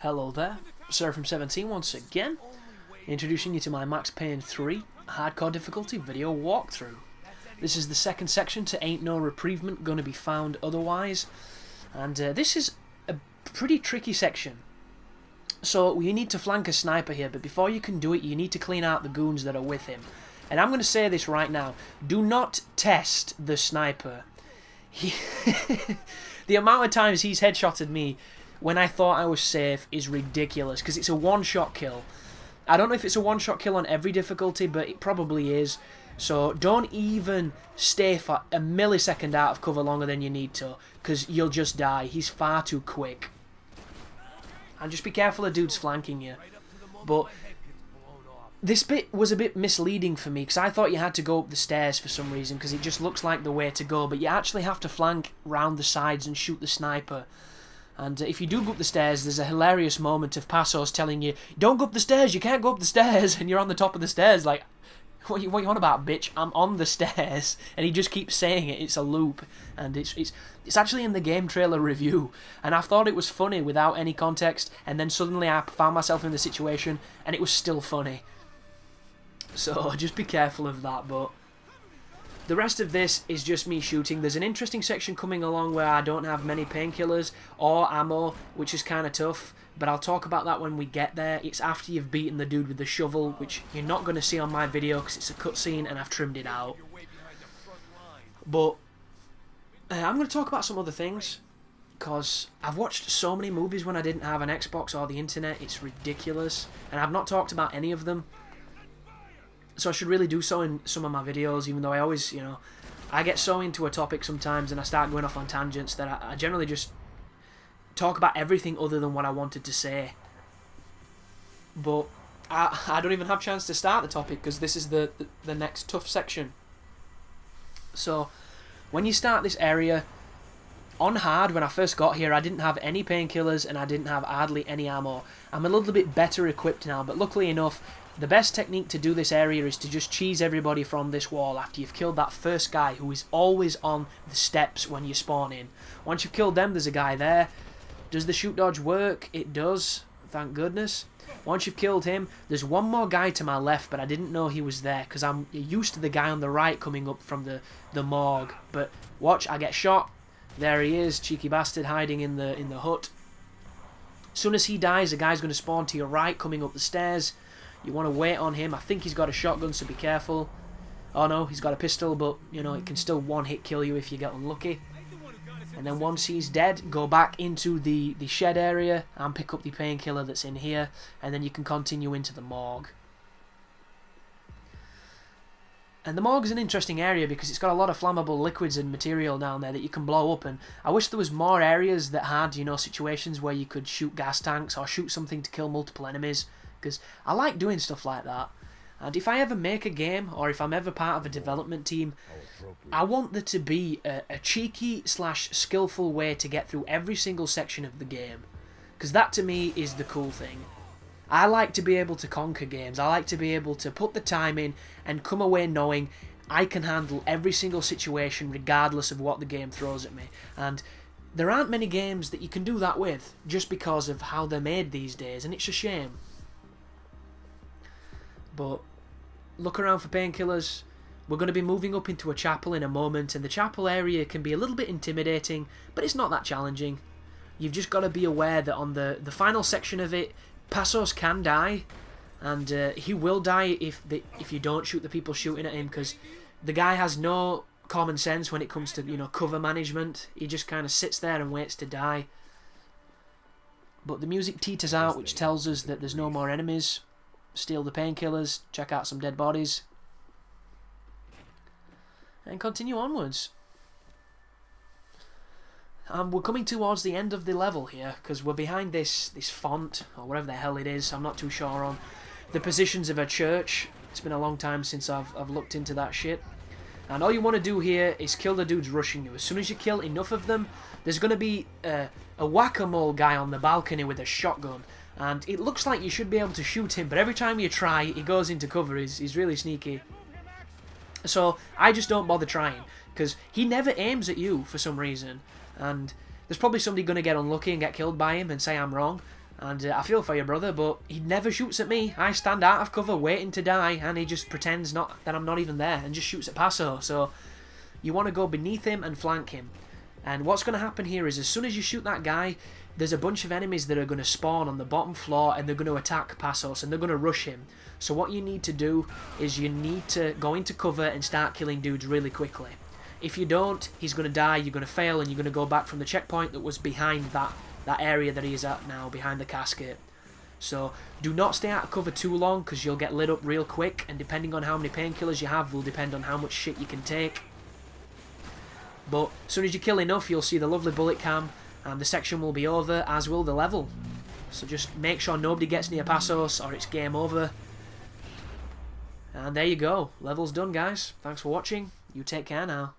Hello there, Seraphim17 once again, introducing you to my Max Payne 3 hardcore difficulty video walkthrough. This is the second section to Ain't No Reprievement Gonna Be Found Otherwise, and this is a pretty tricky section. So you need to flank a sniper here, but before you can do it you need to clean out the goons that are with him. And I'm going to say this right now, do not test the sniper. The amount of times he's headshotted me when I thought I was safe is ridiculous, because it's a one-shot kill. I don't know if it's a one-shot kill on every difficulty, but it probably is. So don't even stay for a millisecond out of cover longer than you need to, because you'll just die. He's far too quick. And just be careful of dudes flanking you. But this bit was a bit misleading for me, because I thought you had to go up the stairs for some reason, because it just looks like the way to go, but you actually have to flank round the sides and shoot the sniper. And if you do go up the stairs, there's a hilarious moment of Passos telling you, don't go up the stairs, you can't go up the stairs, and you're on the top of the stairs, like, what you on about, bitch? I'm on the stairs. And he just keeps saying it, it's a loop, and it's actually in the game trailer review, and I thought it was funny without any context, and then suddenly I found myself in the situation, and it was still funny. So just be careful of that, but the rest of this is just me shooting. There's an interesting section coming along where I don't have many painkillers or ammo, which is kind of tough, but I'll talk about that when we get there. It's after you've beaten the dude with the shovel, which you're not going to see on my video because it's a cutscene and I've trimmed it out. But I'm going to talk about some other things, because I've watched so many movies when I didn't have an Xbox or the internet. It's ridiculous, and I've not talked about any of them. So I should really do so in some of my videos, even though I always, I get so into a topic sometimes and I start going off on tangents that I generally just talk about everything other than what I wanted to say. But I don't even have a chance to start the topic, because this is the next tough section. So when you start this area, on hard, when I first got here, I didn't have any painkillers and I didn't have hardly any ammo. I'm a little bit better equipped now, but luckily enough, the best technique to do this area is to just cheese everybody from this wall after you've killed that first guy, who is always on the steps when you spawn in. Once you've killed them, there's a guy there. Does the shoot dodge work? It does, thank goodness. Once you've killed him, there's one more guy to my left, but I didn't know he was there, because I'm used to the guy on the right coming up from the morgue. But watch, I get shot. There he is, cheeky bastard, hiding in the hut. As soon as he dies, a guy's going to spawn to your right, coming up the stairs. You want to wait on him. I think he's got a shotgun, so be careful. Oh no, he's got a pistol, but, it can still one-hit kill you if you get unlucky. And then once he's dead, go back into the shed area and pick up the painkiller that's in here, and then you can continue into the morgue. And the morgue is an interesting area because it's got a lot of flammable liquids and material down there that you can blow up, and I wish there was more areas that had, situations where you could shoot gas tanks or shoot something to kill multiple enemies, because I like doing stuff like that. And if I ever make a game, or if I'm ever part of a development team, I want there to be a cheeky / skillful way to get through every single section of the game, because that to me is the cool thing. I like to be able to conquer games. I like to be able to put the time in and come away knowing I can handle every single situation regardless of what the game throws at me. And there aren't many games that you can do that with, just because of how they're made these days, and it's a shame. But look around for painkillers. We're going to be moving up into a chapel in a moment, and the chapel area can be a little bit intimidating, but it's not that challenging. You've just got to be aware that on the final section of it, Passos can die, and he will die if you don't shoot the people shooting at him, because the guy has no common sense when it comes to cover management. He just kind of sits there and waits to die. But the music teeters out, which tells us that there's no more enemies. Steal the painkillers, check out some dead bodies, and continue onwards. We're coming towards the end of the level here, because we're behind this font, or whatever the hell it is. I'm not too sure on the positions of a church. It's been a long time since I've looked into that shit. And all you want to do here is kill the dudes rushing you. As soon as you kill enough of them, there's going to be a whack-a-mole guy on the balcony with a shotgun. And it looks like you should be able to shoot him, but every time you try, he goes into cover. He's really sneaky. So I just don't bother trying, because he never aims at you for some reason. And there's probably somebody going to get unlucky and get killed by him and say I'm wrong. And I feel for you, brother, but he never shoots at me. I stand out of cover waiting to die, and he just pretends that I'm not even there and just shoots at Paso. So you want to go beneath him and flank him. And what's going to happen here is as soon as you shoot that guy, there's a bunch of enemies that are going to spawn on the bottom floor, and they're going to attack Pasos, and they're going to rush him. So what you need to do is you need to go into cover and start killing dudes really quickly. If you don't, he's going to die, you're going to fail, and you're going to go back from the checkpoint that was behind that area that he is at now, behind the casket. So do not stay out of cover too long, because you'll get lit up real quick, and depending on how many painkillers you have will depend on how much shit you can take. But as soon as you kill enough, you'll see the lovely bullet cam, and the section will be over, as will the level. So just make sure nobody gets near Pasos, or it's game over. And there you go. Level's done, guys. Thanks for watching. You take care now.